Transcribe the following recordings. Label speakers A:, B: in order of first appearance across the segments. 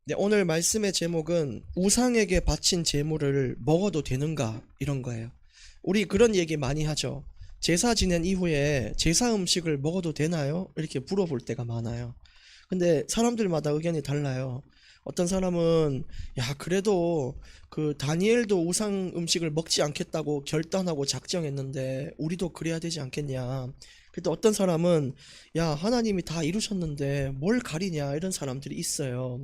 A: 네, 오늘 말씀의 제목은 우상에게 바친 제물을 먹어도 되는가 이런 거예요. 우리 그런 얘기 많이 하죠. 제사 지낸 이후에 제사 음식을 먹어도 되나요? 이렇게 물어볼 때가 많아요. 근데 사람들마다 의견이 달라요. 어떤 사람은 야 그래도 그 다니엘도 우상 음식을 먹지 않겠다고 결단하고 작정했는데 우리도 그래야 되지 않겠냐. 근데 어떤 사람은 야 하나님이 다 이루셨는데 뭘 가리냐 이런 사람들이 있어요.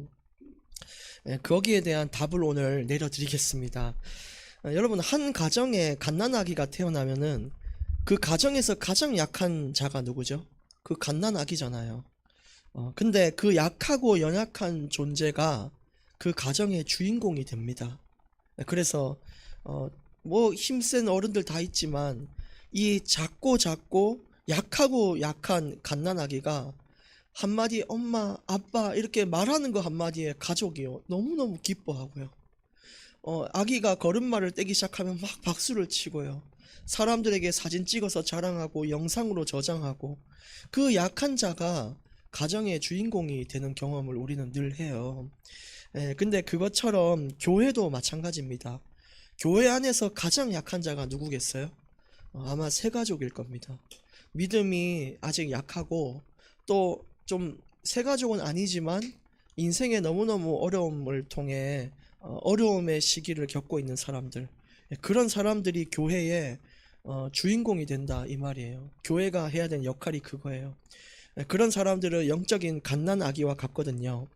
A: 거기에 대한 답을 오늘 내려드리겠습니다. 여러분, 한 가정에 갓난아기가 태어나면은 그 가정에서 가장 약한 자가 누구죠? 그 갓난아기잖아요. 근데 그 약하고 연약한 존재가 그 가정의 주인공이 됩니다. 그래서 어, 뭐 힘센 어른들 다 있지만 이 작고 약하고 약한 갓난아기가 한마디 엄마, 아빠 이렇게 말하는 거 한마디에 가족이요 너무너무 기뻐하고요. 아기가 걸음마를 떼기 시작하면 막 박수를 치고요. 사람들에게 사진 찍어서 자랑하고 영상으로 저장하고 그 약한 자가 가정의 주인공이 되는 경험을 우리는 늘 해요. 근데 그것처럼 교회도 마찬가지입니다. 교회 안에서 가장 약한 자가 누구겠어요? 아마 새 가족일 겁니다. 믿음이 아직 약하고 또 좀 새 가족은 아니지만 인생에 너무너무 어려움을 통해 어려움의 시기를 겪고 있는 사람들, 그런 사람들이 교회의 주인공이 된다 이 말이에요. 교회가 해야 되는 역할이 그거예요. 그런 사람들은 영적인 갓난 아기와 같거든요.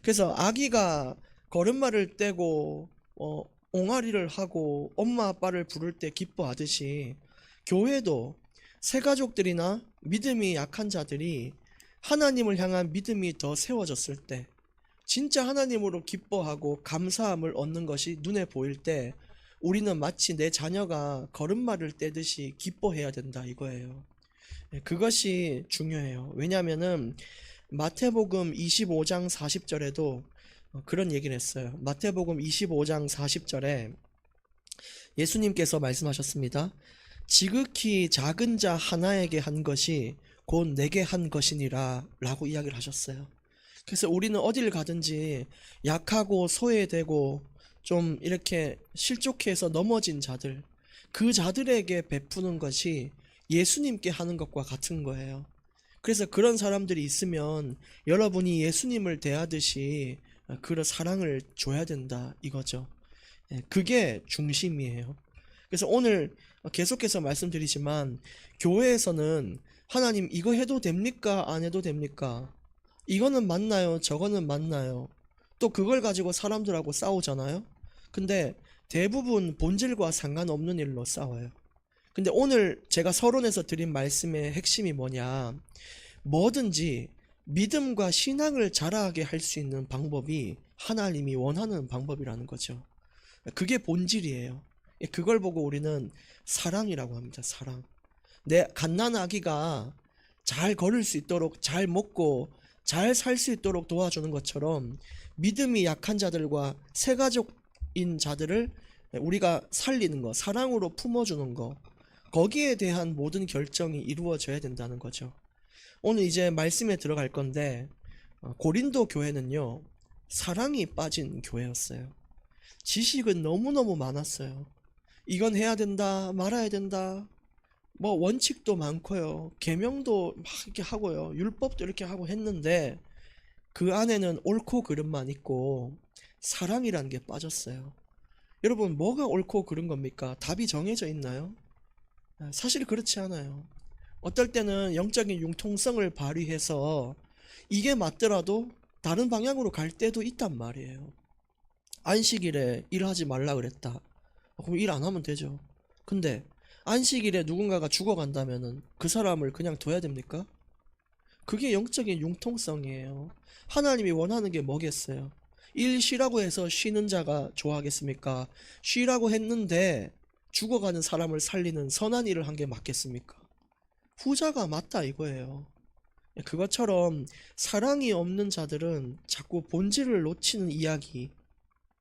A: 그래서 아기가 걸음마를 떼고 옹알이를 하고 엄마 아빠를 부를 때 기뻐하듯이 교회도 새 가족들이나 믿음이 약한 자들이 하나님을 향한 믿음이 더 세워졌을 때 진짜 하나님으로 기뻐하고 감사함을 얻는 것이 눈에 보일 때 우리는 마치 내 자녀가 걸음마를 떼듯이 기뻐해야 된다 이거예요. 그것이 중요해요. 왜냐하면은 마태복음 25장 40절에도 그런 얘기를 했어요. 마태복음 25장 40절에 예수님께서 말씀하셨습니다. 지극히 작은 자 하나에게 한 것이 곧 내게 한 것이니라 라고 이야기를 하셨어요. 그래서 우리는 어딜 가든지 약하고 소외되고 좀 이렇게 실족해서 넘어진 자들, 그 자들에게 베푸는 것이 예수님께 하는 것과 같은 거예요. 그래서 그런 사람들이 있으면 여러분이 예수님을 대하듯이 그런 사랑을 줘야 된다 이거죠. 그게 중심이에요. 그래서 오늘 계속해서 말씀드리지만 교회에서는 하나님 이거 해도 됩니까? 안 해도 됩니까? 이거는 맞나요? 저거는 맞나요? 또 그걸 가지고 사람들하고 싸우잖아요. 근데 대부분 본질과 상관없는 일로 싸워요. 근데 오늘 제가 서론에서 드린 말씀의 핵심이 뭐냐? 뭐든지 믿음과 신앙을 자라게 할 수 있는 방법이 하나님이 원하는 방법이라는 거죠. 그게 본질이에요. 그걸 보고 우리는 사랑이라고 합니다. 사랑. 내 갓난아기가 잘 걸을 수 있도록 잘 먹고 잘 살 수 있도록 도와주는 것처럼 믿음이 약한 자들과 새가족인 자들을 우리가 살리는 거, 사랑으로 품어주는 거, 거기에 대한 모든 결정이 이루어져야 된다는 거죠. 오늘 이제 말씀에 들어갈 건데 고린도 교회는요 사랑이 빠진 교회였어요. 지식은 너무너무 많았어요. 이건 해야 된다 말아야 된다 뭐 원칙도 많고요 계명도 막 이렇게 하고요 율법도 이렇게 하고 했는데 그 안에는 옳고 그름만 있고 사랑이라는 게 빠졌어요. 여러분 뭐가 옳고 그른 겁니까? 답이 정해져 있나요? 사실 그렇지 않아요. 어떨 때는 영적인 융통성을 발휘해서 이게 맞더라도 다른 방향으로 갈 때도 있단 말이에요. 안식일에 일하지 말라 그랬다. 그럼 일 안 하면 되죠. 근데 안식일에 누군가가 죽어간다면은 그 사람을 그냥 둬야 됩니까? 그게 영적인 융통성이에요. 하나님이 원하는 게 뭐겠어요? 일 쉬라고 해서 쉬는 자가 좋아하겠습니까? 쉬라고 했는데 죽어가는 사람을 살리는 선한 일을 한 게 맞겠습니까? 후자가 맞다 이거예요. 그것처럼 사랑이 없는 자들은 자꾸 본질을 놓치는 이야기,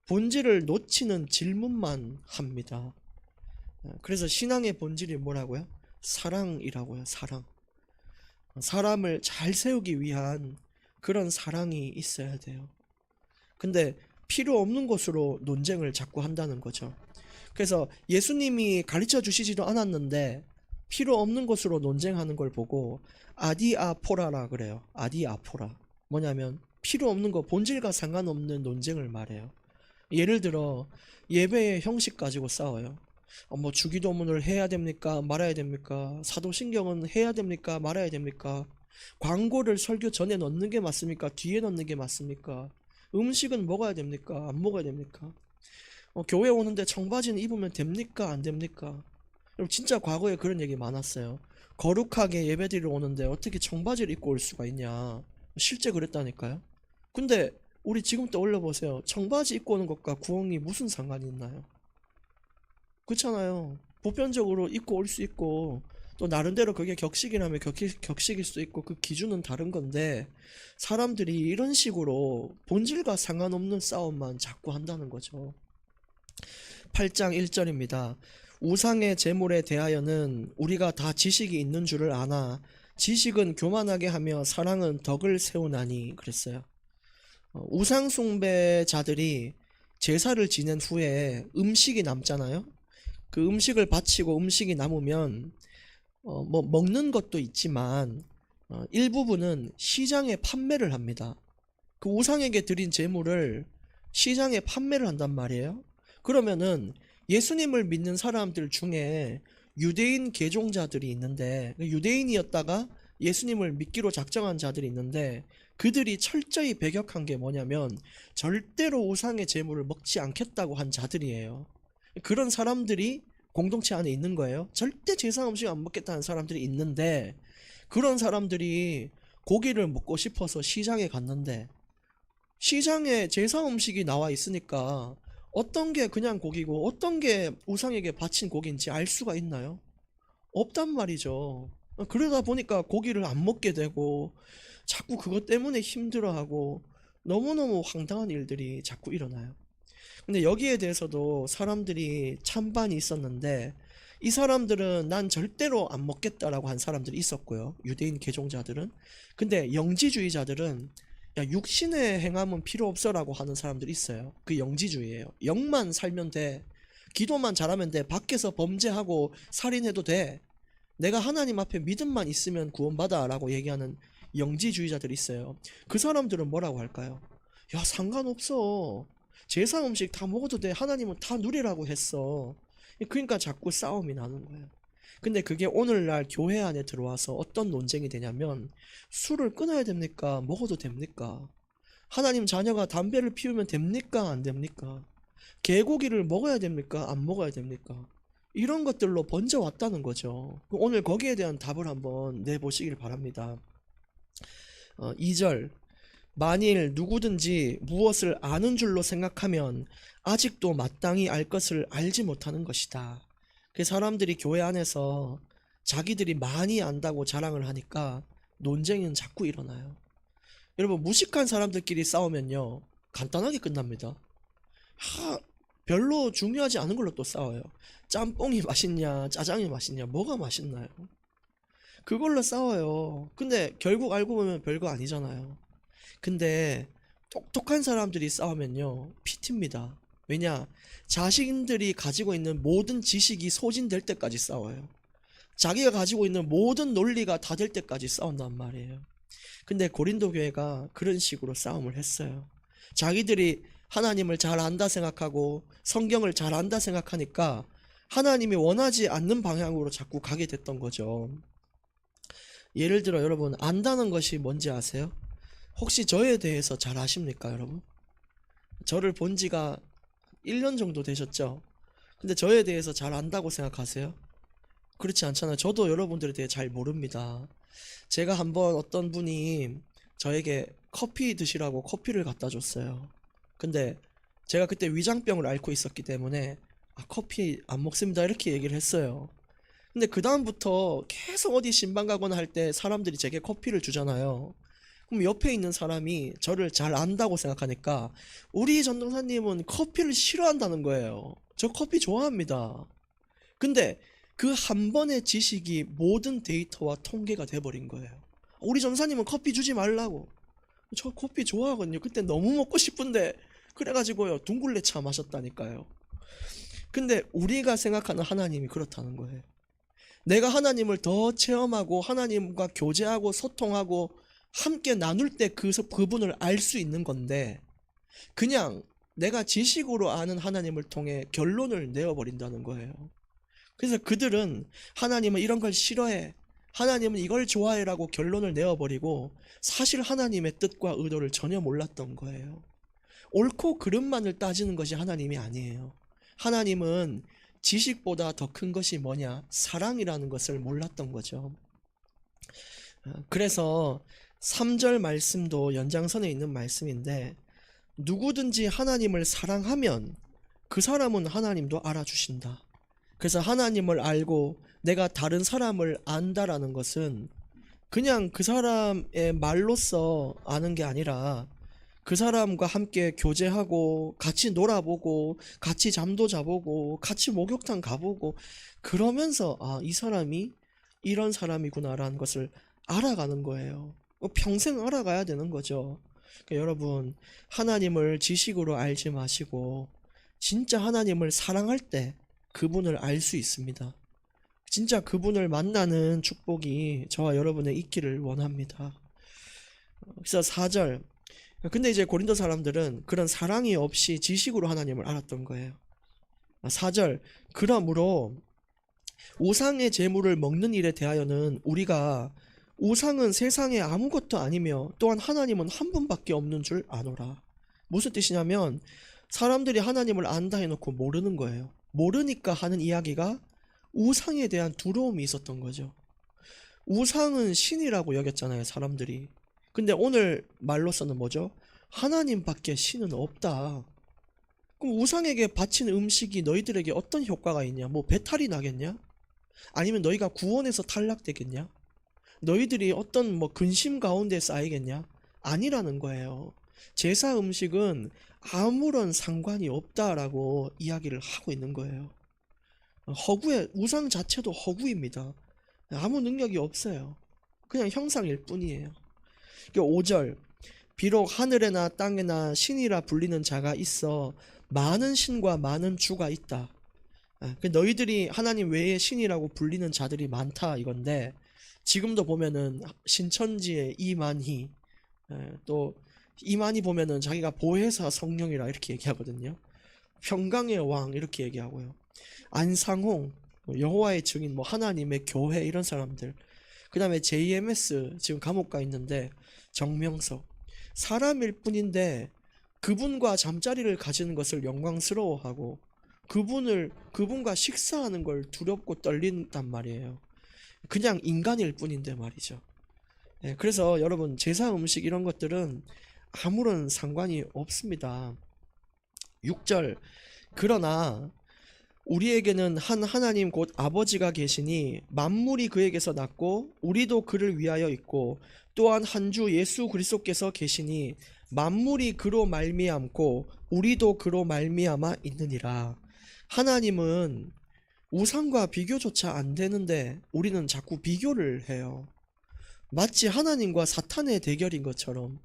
A: 본질을 놓치는 질문만 합니다. 그래서 신앙의 본질이 뭐라고요? 사랑이라고요. 사랑. 사람을 잘 세우기 위한 그런 사랑이 있어야 돼요. 근데 필요 없는 것으로 논쟁을 자꾸 한다는 거죠. 그래서 예수님이 가르쳐 주시지도 않았는데 필요 없는 것으로 논쟁하는 걸 보고 아디아포라라 그래요. 아디아포라. 뭐냐면 필요 없는 거, 본질과 상관없는 논쟁을 말해요. 예를 들어 예배의 형식 가지고 싸워요. 뭐 주기도문을 해야 됩니까? 말아야 됩니까? 사도신경은 해야 됩니까? 말아야 됩니까? 광고를 설교 전에 넣는 게 맞습니까? 뒤에 넣는 게 맞습니까? 음식은 먹어야 됩니까? 안 먹어야 됩니까? 교회 오는데 청바지는 입으면 됩니까? 안 됩니까? 여러분 진짜 과거에 그런 얘기 많았어요. 거룩하게 예배드리러 오는데 어떻게 청바지를 입고 올 수가 있냐. 실제 그랬다니까요. 근데 우리 지금 떠올려 보세요. 청바지 입고 오는 것과 구원이 무슨 상관이 있나요? 그렇잖아요. 보편적으로 입고 올 수 있고 또 나름대로 그게 격식이라면 격식일 수 있고 그 기준은 다른 건데 사람들이 이런 식으로 본질과 상관없는 싸움만 자꾸 한다는 거죠. 8장 1절입니다. 우상의 제물에 대하여는 우리가 다 지식이 있는 줄을 아나 지식은 교만하게 하며 사랑은 덕을 세우나니 그랬어요. 우상 숭배자들이 제사를 지낸 후에 음식이 남잖아요. 그 음식을 바치고 음식이 남으면 뭐 먹는 것도 있지만 일부분은 시장에 판매를 합니다. 그 우상에게 드린 제물을 시장에 판매를 한단 말이에요. 그러면은 예수님을 믿는 사람들 중에 유대인 계종자들이 있는데 유대인이었다가 예수님을 믿기로 작정한 자들이 있는데 그들이 철저히 배격한 게 뭐냐면 절대로 우상의 제물을 먹지 않겠다고 한 자들이에요. 그런 사람들이 공동체 안에 있는 거예요. 절대 제사 음식 안 먹겠다는 사람들이 있는데 그런 사람들이 고기를 먹고 싶어서 시장에 갔는데 시장에 제사 음식이 나와 있으니까 어떤 게 그냥 고기고 어떤 게 우상에게 바친 고기인지 알 수가 있나요? 없단 말이죠. 그러다 보니까 고기를 안 먹게 되고 자꾸 그것 때문에 힘들어하고 너무너무 황당한 일들이 자꾸 일어나요. 근데 여기에 대해서도 사람들이 찬반이 있었는데 이 사람들은 난 절대로 안 먹겠다라고 한 사람들이 있었고요. 유대인 계종자들은. 근데 영지주의자들은 야 육신의 행함은 필요 없어라고 하는 사람들이 있어요. 그 영지주의예요. 영만 살면 돼. 기도만 잘하면 돼. 밖에서 범죄하고 살인해도 돼. 내가 하나님 앞에 믿음만 있으면 구원받아 라고 얘기하는 영지주의자들이 있어요. 그 사람들은 뭐라고 할까요? 야 상관없어. 제사 음식 다 먹어도 돼. 하나님은 다 누리라고 했어. 그러니까 자꾸 싸움이 나는 거예요. 근데 그게 오늘날 교회 안에 들어와서 어떤 논쟁이 되냐면 술을 끊어야 됩니까? 먹어도 됩니까? 하나님 자녀가 담배를 피우면 됩니까? 안 됩니까? 개고기를 먹어야 됩니까? 안 먹어야 됩니까? 이런 것들로 번져왔다는 거죠. 오늘 거기에 대한 답을 한번 내보시길 바랍니다. 2절 만일 누구든지 무엇을 아는 줄로 생각하면 아직도 마땅히 알 것을 알지 못하는 것이다. 그 사람들이 교회 안에서 자기들이 많이 안다고 자랑을 하니까 논쟁은 자꾸 일어나요. 여러분 무식한 사람들끼리 싸우면요 간단하게 끝납니다. 별로 중요하지 않은 걸로 또 싸워요. 짬뽕이 맛있냐 짜장이 맛있냐 뭐가 맛있나요? 그걸로 싸워요. 근데 결국 알고 보면 별거 아니잖아요. 근데 똑똑한 사람들이 싸우면요 피튑니다. 왜냐? 자신들이 가지고 있는 모든 지식이 소진될 때까지 싸워요. 자기가 가지고 있는 모든 논리가 다 될 때까지 싸운단 말이에요. 근데 고린도 교회가 그런 식으로 싸움을 했어요. 자기들이 하나님을 잘 안다 생각하고 성경을 잘 안다 생각하니까 하나님이 원하지 않는 방향으로 자꾸 가게 됐던 거죠. 예를 들어 여러분 안다는 것이 뭔지 아세요? 혹시 저에 대해서 잘 아십니까 여러분? 저를 본 지가 1년 정도 되셨죠? 근데 저에 대해서 잘 안다고 생각하세요? 그렇지 않잖아요. 저도 여러분들에 대해 잘 모릅니다. 제가 한번 어떤 분이 저에게 커피 드시라고 커피를 갖다 줬어요. 근데 제가 그때 위장병을 앓고 있었기 때문에 커피 안 먹습니다 이렇게 얘기를 했어요. 근데 그 다음부터 계속 어디 신방 가거나 할 때 사람들이 제게 커피를 주잖아요. 그럼 옆에 있는 사람이 저를 잘 안다고 생각하니까 우리 전도사님은 커피를 싫어한다는 거예요. 저 커피 좋아합니다. 근데 그 한 번의 지식이 모든 데이터와 통계가 돼버린 거예요. 우리 전사님은 커피 주지 말라고. 저 커피 좋아하거든요. 그때 너무 먹고 싶은데 그래가지고요 둥글레차 마셨다니까요. 근데 우리가 생각하는 하나님이 그렇다는 거예요. 내가 하나님을 더 체험하고 하나님과 교제하고 소통하고 함께 나눌 때 그분을 알 수 있는 건데, 그냥 내가 지식으로 아는 하나님을 통해 결론을 내어버린다는 거예요. 그래서 그들은 하나님은 이런 걸 싫어해, 하나님은 이걸 좋아해라고 결론을 내어버리고 사실 하나님의 뜻과 의도를 전혀 몰랐던 거예요. 옳고 그름만을 따지는 것이 하나님이 아니에요. 하나님은 지식보다 더 큰 것이 뭐냐? 사랑이라는 것을 몰랐던 거죠. 그래서 3절 말씀도 연장선에 있는 말씀인데, 누구든지 하나님을 사랑하면 그 사람은 하나님도 알아주신다. 그래서 하나님을 알고 내가 다른 사람을 안다라는 것은 그냥 그 사람의 말로써 아는 게 아니라 그 사람과 함께 교제하고 같이 놀아보고 같이 잠도 자보고 같이 목욕탕 가보고 그러면서 이 사람이 이런 사람이구나라는 것을 알아가는 거예요. 평생 알아가야 되는 거죠. 그러니까 여러분, 하나님을 지식으로 알지 마시고 진짜 하나님을 사랑할 때 그분을 알 수 있습니다. 진짜 그분을 만나는 축복이 저와 여러분의 있기를 원합니다. 그래서 4절, 근데 이제 고린도 사람들은 그런 사랑이 없이 지식으로 하나님을 알았던 거예요. 4절, 그러므로 우상의 제물을 먹는 일에 대하여는 우리가 우상은 세상에 아무것도 아니며 또한 하나님은 한 분밖에 없는 줄 아노라. 무슨 뜻이냐면 사람들이 하나님을 안다 해놓고 모르는 거예요. 모르니까 하는 이야기가 우상에 대한 두려움이 있었던 거죠. 우상은 신이라고 여겼잖아요, 사람들이. 근데 오늘 말로서는 뭐죠? 하나님밖에 신은 없다. 그럼 우상에게 바친 음식이 너희들에게 어떤 효과가 있냐? 뭐 배탈이 나겠냐? 아니면 너희가 구원에서 탈락되겠냐? 너희들이 어떤 뭐 근심 가운데 쌓이겠냐? 아니라는 거예요. 제사 음식은 아무런 상관이 없다라고 이야기를 하고 있는 거예요. 허구의 우상 자체도 허구입니다. 아무 능력이 없어요. 그냥 형상일 뿐이에요. 5절, 비록 하늘에나 땅에나 신이라 불리는 자가 있어 많은 신과 많은 주가 있다. 너희들이 하나님 외에 신이라고 불리는 자들이 많다 이건데, 지금도 보면은 신천지의 이만희, 또 이만희 보면은 자기가 보혜사 성령이라 이렇게 얘기하거든요. 평강의 왕 이렇게 얘기하고요. 안상홍, 여호와의 증인, 뭐 하나님의 교회 이런 사람들. 그 다음에 JMS 지금 감옥 가 있는데 정명석, 사람일 뿐인데 그분과 잠자리를 가지는 것을 영광스러워하고 그분과 식사하는 걸 두렵고 떨린단 말이에요. 그냥 인간일 뿐인데 말이죠. 그래서 여러분, 제사 음식 이런 것들은 아무런 상관이 없습니다. 6절, 그러나 우리에게는 한 하나님 곧 아버지가 계시니 만물이 그에게서 났고 우리도 그를 위하여 있고 또한 한 주 예수 그리스도께서 계시니 만물이 그로 말미암고 우리도 그로 말미암아 있느니라. 하나님은 우상과 비교조차 안 되는데 우리는 자꾸 비교를 해요. 마치 하나님과 사탄의 대결인 것처럼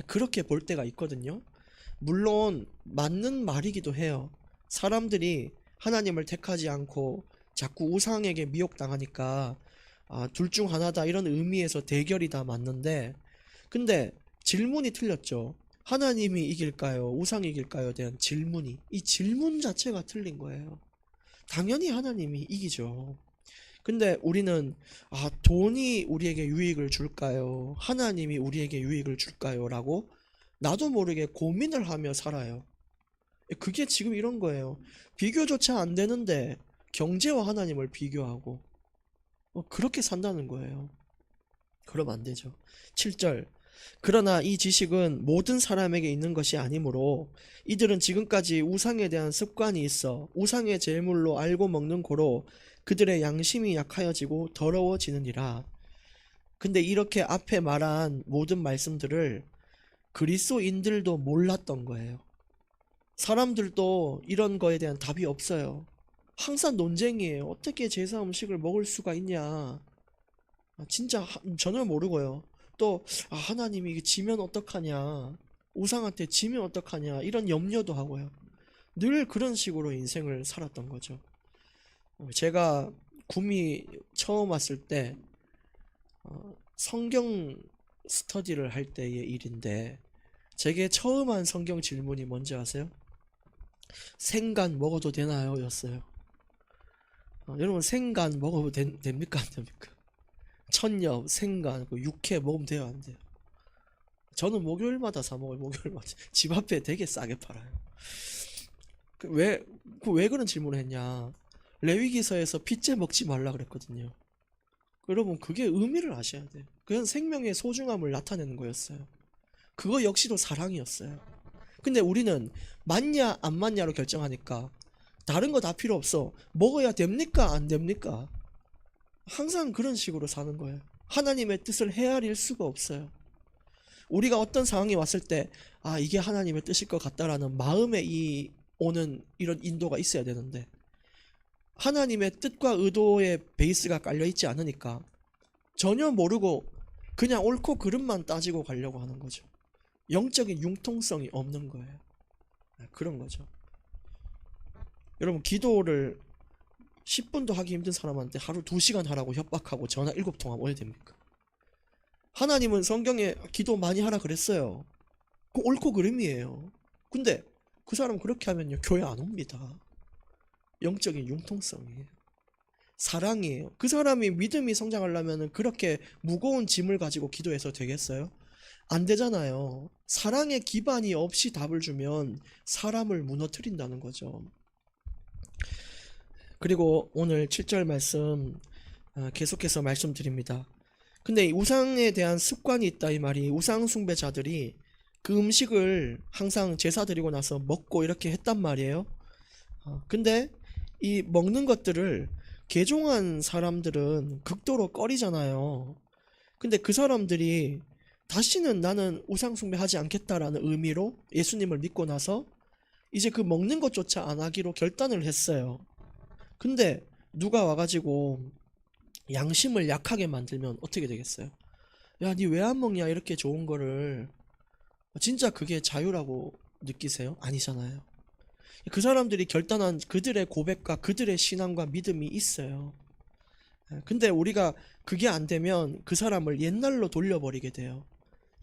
A: 그렇게 볼 때가 있거든요. 물론 맞는 말이기도 해요. 사람들이 하나님을 택하지 않고 자꾸 우상에게 미혹당하니까 둘 중 하나다 이런 의미에서 대결이다 맞는데, 근데 질문이 틀렸죠. 하나님이 이길까요? 우상이 이길까요? 대한 질문이, 이 질문 자체가 틀린 거예요. 당연히 하나님이 이기죠. 근데 우리는 돈이 우리에게 유익을 줄까요? 하나님이 우리에게 유익을 줄까요? 라고 나도 모르게 고민을 하며 살아요. 그게 지금 이런 거예요. 비교조차 안 되는데 경제와 하나님을 비교하고 그렇게 산다는 거예요. 그러면 안 되죠. 7절, 그러나 이 지식은 모든 사람에게 있는 것이 아니므로 이들은 지금까지 우상에 대한 습관이 있어 우상의 제물로 알고 먹는 고로 그들의 양심이 약하여지고 더러워지느니라. 근데 이렇게 앞에 말한 모든 말씀들을 그리스도인들도 몰랐던 거예요. 사람들도 이런 거에 대한 답이 없어요. 항상 논쟁이에요. 어떻게 제사 음식을 먹을 수가 있냐. 진짜 전혀 모르고요. 또 하나님이 지면 어떡하냐. 우상한테 지면 어떡하냐 이런 염려도 하고요. 늘 그런 식으로 인생을 살았던 거죠. 제가 구미 처음 왔을 때 성경 스터디를 할 때의 일인데 제게 처음 한 성경 질문이 뭔지 아세요? 생간 먹어도 되나요? 였어요. 여러분 생간 먹어도 됩니까? 안 됩니까? 천엽, 생간, 육회 먹으면 돼요? 안 돼요? 저는 목요일마다 사 먹어요. 목요일마다 집 앞에 되게 싸게 팔아요. 왜 그런 질문을 했냐? 레위기서에서 핏째 먹지 말라 그랬거든요. 여러분 그게 의미를 아셔야 돼요. 그건 생명의 소중함을 나타내는 거였어요. 그거 역시도 사랑이었어요. 근데 우리는 맞냐 안 맞냐로 결정하니까 다른 거 다 필요 없어. 먹어야 됩니까 안 됩니까? 항상 그런 식으로 사는 거예요. 하나님의 뜻을 헤아릴 수가 없어요. 우리가 어떤 상황이 왔을 때 이게 하나님의 뜻일 것 같다라는 마음에 오는 이런 인도가 있어야 되는데 하나님의 뜻과 의도의 베이스가 깔려있지 않으니까 전혀 모르고 그냥 옳고 그름만 따지고 가려고 하는 거죠. 영적인 융통성이 없는 거예요. 그런 거죠. 여러분 기도를 10분도 하기 힘든 사람한테 하루 2시간 하라고 협박하고 전화 7통 하면 어디 됩니까? 하나님은 성경에 기도 많이 하라 그랬어요. 그 옳고 그름이에요. 근데 그 사람 그렇게 하면요 교회 안 옵니다. 영적인 융통성이에요. 사랑이에요. 그 사람이 믿음이 성장하려면 그렇게 무거운 짐을 가지고 기도해서 되겠어요? 안 되잖아요. 사랑의 기반이 없이 답을 주면 사람을 무너뜨린다는 거죠. 그리고 오늘 7절 말씀 계속해서 말씀드립니다. 근데 이 우상에 대한 습관이 있다 이 말이 우상 숭배자들이 그 음식을 항상 제사 드리고 나서 먹고 이렇게 했단 말이에요. 근데 이 먹는 것들을 개종한 사람들은 극도로 꺼리잖아요. 근데 그 사람들이 다시는 나는 우상 숭배하지 않겠다라는 의미로 예수님을 믿고 나서 이제 그 먹는 것조차 안 하기로 결단을 했어요. 근데 누가 와가지고 양심을 약하게 만들면 어떻게 되겠어요? 야, 니 왜 안 먹냐 이렇게 좋은 거를. 진짜 그게 자유라고 느끼세요? 아니잖아요. 그 사람들이 결단한 그들의 고백과 그들의 신앙과 믿음이 있어요. 근데 우리가 그게 안 되면 그 사람을 옛날로 돌려버리게 돼요.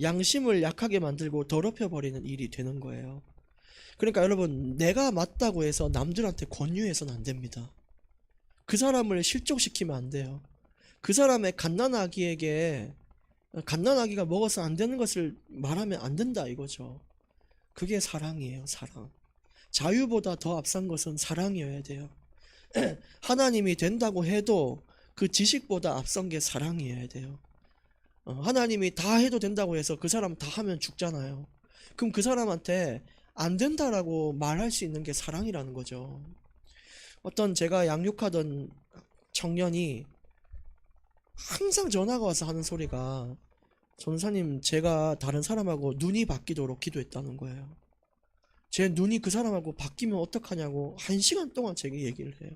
A: 양심을 약하게 만들고 더럽혀버리는 일이 되는 거예요. 그러니까 여러분 내가 맞다고 해서 남들한테 권유해서는 안 됩니다. 그 사람을 실족시키면 안 돼요. 그 사람의 갓난아기에게 갓난아기가 먹어서 안 되는 것을 말하면 안 된다 이거죠. 그게 사랑이에요. 사랑. 자유보다 더 앞선 것은 사랑이어야 돼요. 하나님이 된다고 해도 그 지식보다 앞선 게 사랑이어야 돼요. 하나님이 다 해도 된다고 해서 그 사람 다 하면 죽잖아요. 그럼 그 사람한테 안 된다라고 말할 수 있는 게 사랑이라는 거죠. 어떤 제가 양육하던 청년이 항상 전화가 와서 하는 소리가 전사님 제가 다른 사람하고 눈이 바뀌도록 기도했다는 거예요. 제 눈이 그 사람하고 바뀌면 어떡하냐고 1시간 동안 제게 얘기를 해요.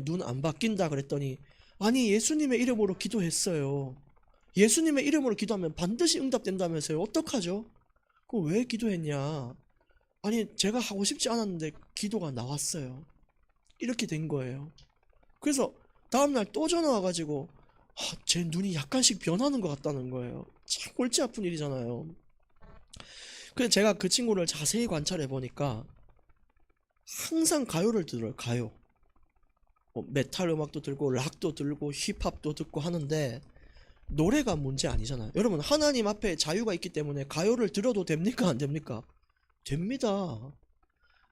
A: 눈 안 바뀐다 그랬더니 아니 예수님의 이름으로 기도했어요. 예수님의 이름으로 기도하면 반드시 응답된다면서요. 어떡하죠? 그거 왜 기도했냐? 아니 제가 하고 싶지 않았는데 기도가 나왔어요. 이렇게 된 거예요. 그래서 다음날 또 전화 와가지고 제 눈이 약간씩 변하는 것 같다는 거예요. 참 골치 아픈 일이잖아요. 그래서 제가 그 친구를 자세히 관찰해 보니까 항상 가요를 들어요. 가요. 메탈 음악도 들고 락도 들고 힙합도 듣고 하는데 노래가 문제 아니잖아요. 여러분 하나님 앞에 자유가 있기 때문에 가요를 들어도 됩니까 안 됩니까? 됩니다.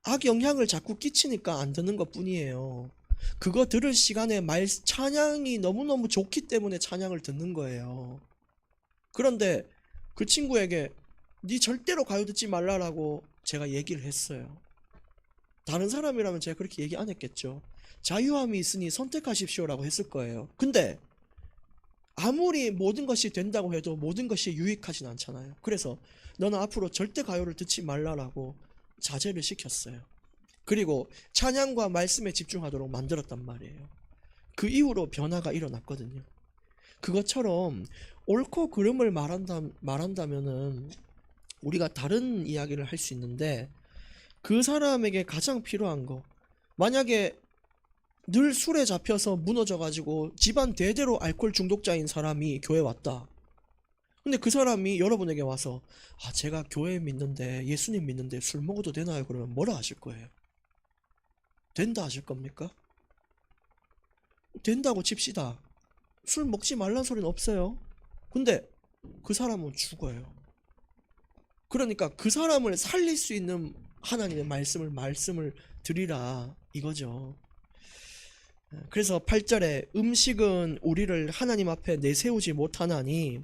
A: 악영향을 자꾸 끼치니까 안 듣는 것 뿐이에요. 그거 들을 시간에 찬양이 너무너무 좋기 때문에 찬양을 듣는 거예요. 그런데 그 친구에게 니 절대로 가요 듣지 말라라고 제가 얘기를 했어요. 다른 사람이라면 제가 그렇게 얘기 안 했겠죠. 자유함이 있으니 선택하십시오라고 했을 거예요. 근데 아무리 모든 것이 된다고 해도 모든 것이 유익하진 않잖아요. 그래서 너는 앞으로 절대 가요를 듣지 말라라고 자제를 시켰어요. 그리고 찬양과 말씀에 집중하도록 만들었단 말이에요. 그 이후로 변화가 일어났거든요. 그것처럼 옳고 그름을 말한다면은 우리가 다른 이야기를 할 수 있는데, 그 사람에게 가장 필요한 거, 만약에 늘 술에 잡혀서 무너져가지고 집안 대대로 알코올 중독자인 사람이 교회 왔다. 근데 그 사람이 여러분에게 와서 제가 교회 믿는데, 예수님 믿는데 술 먹어도 되나요? 그러면 뭐라 하실 거예요? 된다 하실 겁니까? 된다고 칩시다. 술 먹지 말란 소리는 없어요. 근데 그 사람은 죽어요. 그러니까 그 사람을 살릴 수 있는 하나님의 말씀을 드리라 이거죠. 그래서 8절에 음식은 우리를 하나님 앞에 내세우지 못하나니,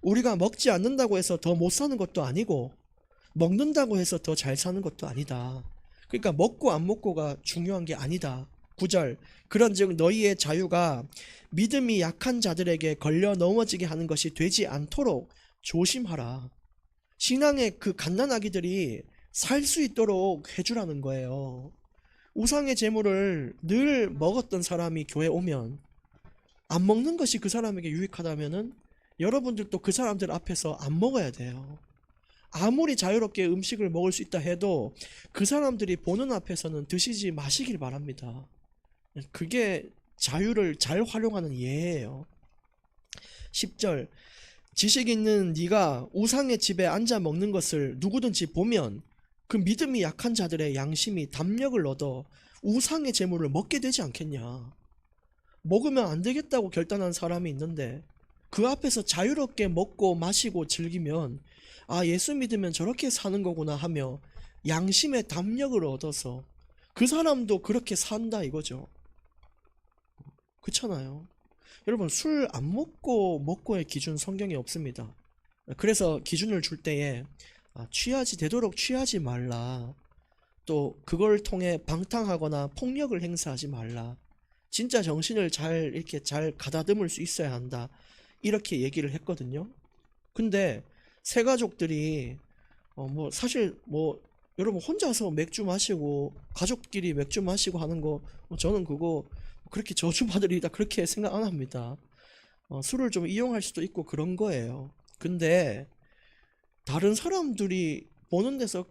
A: 우리가 먹지 않는다고 해서 더 못 사는 것도 아니고 먹는다고 해서 더 잘 사는 것도 아니다. 그러니까 먹고 안 먹고가 중요한 게 아니다. 9절, 그런즉 너희의 자유가 믿음이 약한 자들에게 걸려 넘어지게 하는 것이 되지 않도록 조심하라. 신앙의 그 갓난아기들이 살 수 있도록 해주라는 거예요. 우상의 재물을 늘 먹었던 사람이 교회 오면 안 먹는 것이 그 사람에게 유익하다면은 여러분들도 그 사람들 앞에서 안 먹어야 돼요. 아무리 자유롭게 음식을 먹을 수 있다 해도 그 사람들이 보는 앞에서는 드시지 마시길 바랍니다. 그게 자유를 잘 활용하는 예예요. 10절, 지식 있는 네가 우상의 집에 앉아 먹는 것을 누구든지 보면 그 믿음이 약한 자들의 양심이 담력을 얻어 우상의 재물을 먹게 되지 않겠냐. 먹으면 안 되겠다고 결단한 사람이 있는데 그 앞에서 자유롭게 먹고 마시고 즐기면 예수 믿으면 저렇게 사는 거구나 하며 양심의 담력을 얻어서 그 사람도 그렇게 산다 이거죠. 그렇잖아요. 여러분, 술 안 먹고 먹고의 기준 성경에 없습니다. 그래서 기준을 줄 때에 되도록 취하지 말라, 또 그걸 통해 방탕하거나 폭력을 행사하지 말라, 진짜 정신을 이렇게 잘 가다듬을 수 있어야 한다, 이렇게 얘기를 했거든요. 근데 세 가족들이 사실 여러분 혼자서 맥주 마시고 가족끼리 맥주 마시고 하는 거 저는 그거 그렇게 저주받으리다 그렇게 생각 안 합니다. 술을 좀 이용할 수도 있고 그런 거예요. 근데 다른 사람들이 보는 데서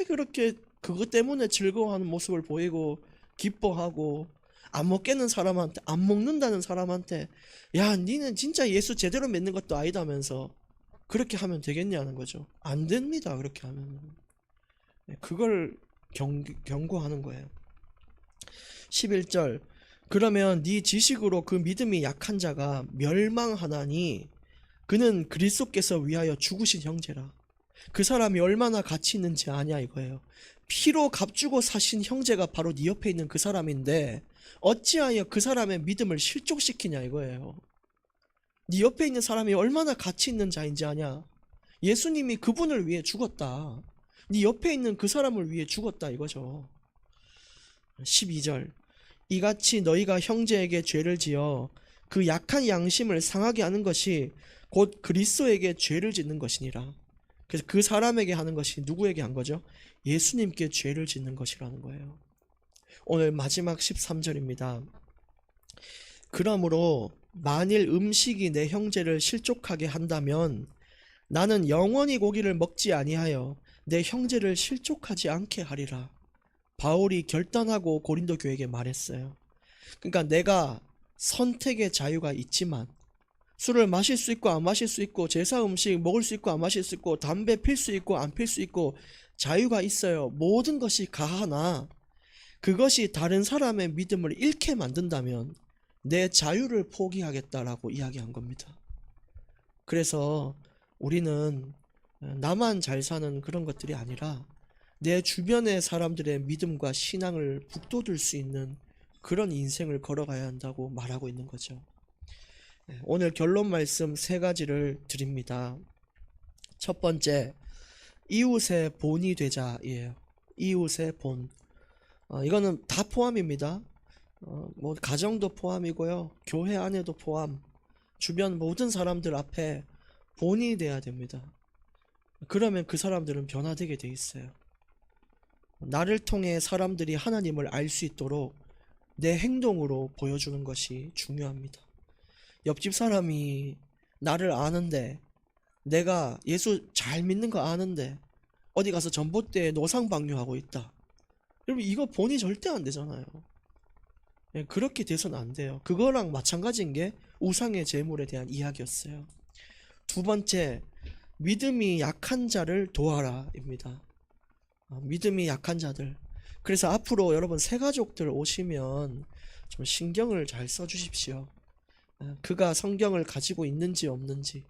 A: 그렇게 그것 때문에 즐거워하는 모습을 보이고 기뻐하고 안 먹는다는 사람한테 야, 니는 진짜 예수 제대로 믿는 것도 아니다면서 그렇게 하면 되겠냐는 거죠. 안 됩니다. 그렇게 하면. 그걸 경고하는 거예요. 11절, 그러면 네 지식으로 그 믿음이 약한 자가 멸망하나니 그는 그리스도께서 위하여 죽으신 형제라. 그 사람이 얼마나 가치 있는지 아냐 이거예요. 피로 값주고 사신 형제가 바로 네 옆에 있는 그 사람인데 어찌하여 그 사람의 믿음을 실족시키냐 이거예요. 네 옆에 있는 사람이 얼마나 가치 있는 자인지 아냐. 예수님이 그분을 위해 죽었다. 네 옆에 있는 그 사람을 위해 죽었다 이거죠. 12절, 이같이 너희가 형제에게 죄를 지어 그 약한 양심을 상하게 하는 것이 곧 그리스도에게 죄를 짓는 것이니라. 그래서 그 사람에게 하는 것이 누구에게 한 거죠? 예수님께 죄를 짓는 것이라는 거예요. 오늘 마지막 13절입니다. 그러므로 만일 음식이 내 형제를 실족하게 한다면 나는 영원히 고기를 먹지 아니하여 내 형제를 실족하지 않게 하리라. 바울이 결단하고 고린도 교회에게 말했어요. 그러니까 내가 선택의 자유가 있지만 술을 마실 수 있고 안 마실 수 있고 제사 음식 먹을 수 있고 안 마실 수 있고 담배 필 수 있고 안 필 수 있고 자유가 있어요. 모든 것이 가하나 그것이 다른 사람의 믿음을 잃게 만든다면 내 자유를 포기하겠다라고 이야기한 겁니다. 그래서 우리는 나만 잘 사는 그런 것들이 아니라 내 주변의 사람들의 믿음과 신앙을 북돋을 수 있는 그런 인생을 걸어가야 한다고 말하고 있는 거죠. 오늘 결론 말씀 세 가지를 드립니다. 첫 번째, 이웃의 본이 되자예요. 이웃의 본. 이거는 다 포함입니다. 가정도 포함이고요. 교회 안에도 포함. 주변 모든 사람들 앞에 본이 돼야 됩니다. 그러면 그 사람들은 변화되게 돼 있어요. 나를 통해 사람들이 하나님을 알 수 있도록 내 행동으로 보여주는 것이 중요합니다. 옆집 사람이 나를 아는데 내가 예수 잘 믿는 거 아는데 어디 가서 전봇대에 노상방뇨하고 있다. 여러분 이거 본이 절대 안 되잖아요. 예, 그렇게 돼서는 안 돼요. 그거랑 마찬가지인 게 우상의 제물에 대한 이야기였어요. 두 번째, 믿음이 약한 자를 도와라 입니다. 믿음이 약한 자들. 그래서 앞으로 여러분 새가족들 오시면 좀 신경을 잘 써주십시오. 그가 성경을 가지고 있는지 없는지.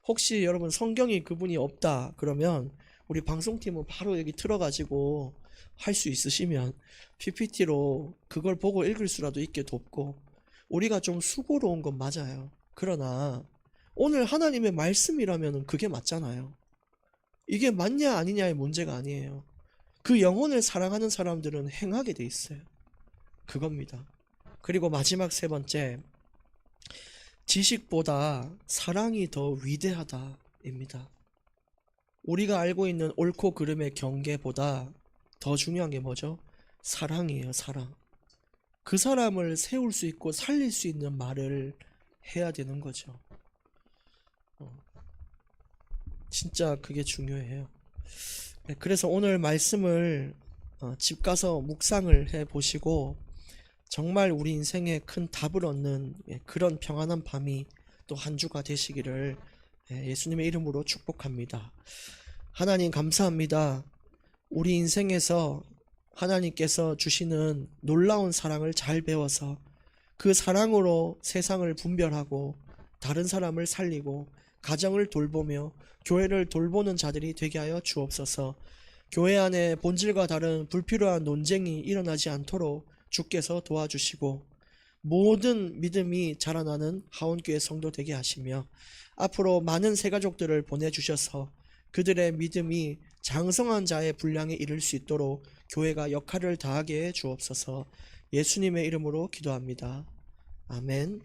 A: 혹시 여러분 성경이 그분이 없다 그러면 우리 방송팀은 바로 여기 틀어가지고 할 수 있으시면 PPT로 그걸 보고 읽을 수라도 있게 돕고, 우리가 좀 수고로운 건 맞아요. 그러나 오늘 하나님의 말씀이라면 그게 맞잖아요. 이게 맞냐 아니냐의 문제가 아니에요. 그 영혼을 사랑하는 사람들은 행하게 돼 있어요. 그겁니다. 그리고 마지막 세 번째, 지식보다 사랑이 더 위대하다입니다. 우리가 알고 있는 옳고 그름의 경계보다 더 중요한 게 뭐죠? 사랑이에요, 사랑. 그 사람을 세울 수 있고 살릴 수 있는 말을 해야 되는 거죠. 진짜 그게 중요해요. 그래서 오늘 말씀을 집 가서 묵상을 해 보시고 정말 우리 인생에 큰 답을 얻는 그런 평안한 밤이 또 한 주가 되시기를 예수님의 이름으로 축복합니다. 하나님 감사합니다. 우리 인생에서 하나님께서 주시는 놀라운 사랑을 잘 배워서 그 사랑으로 세상을 분별하고 다른 사람을 살리고 가정을 돌보며 교회를 돌보는 자들이 되게 하여 주옵소서. 교회 안에 본질과 다른 불필요한 논쟁이 일어나지 않도록 주께서 도와주시고 모든 믿음이 자라나는 하원교회 성도 되게 하시며 앞으로 많은 새가족들을 보내주셔서 그들의 믿음이 장성한 자의 분량에 이를 수 있도록 교회가 역할을 다하게 해 주옵소서. 예수님의 이름으로 기도합니다. 아멘.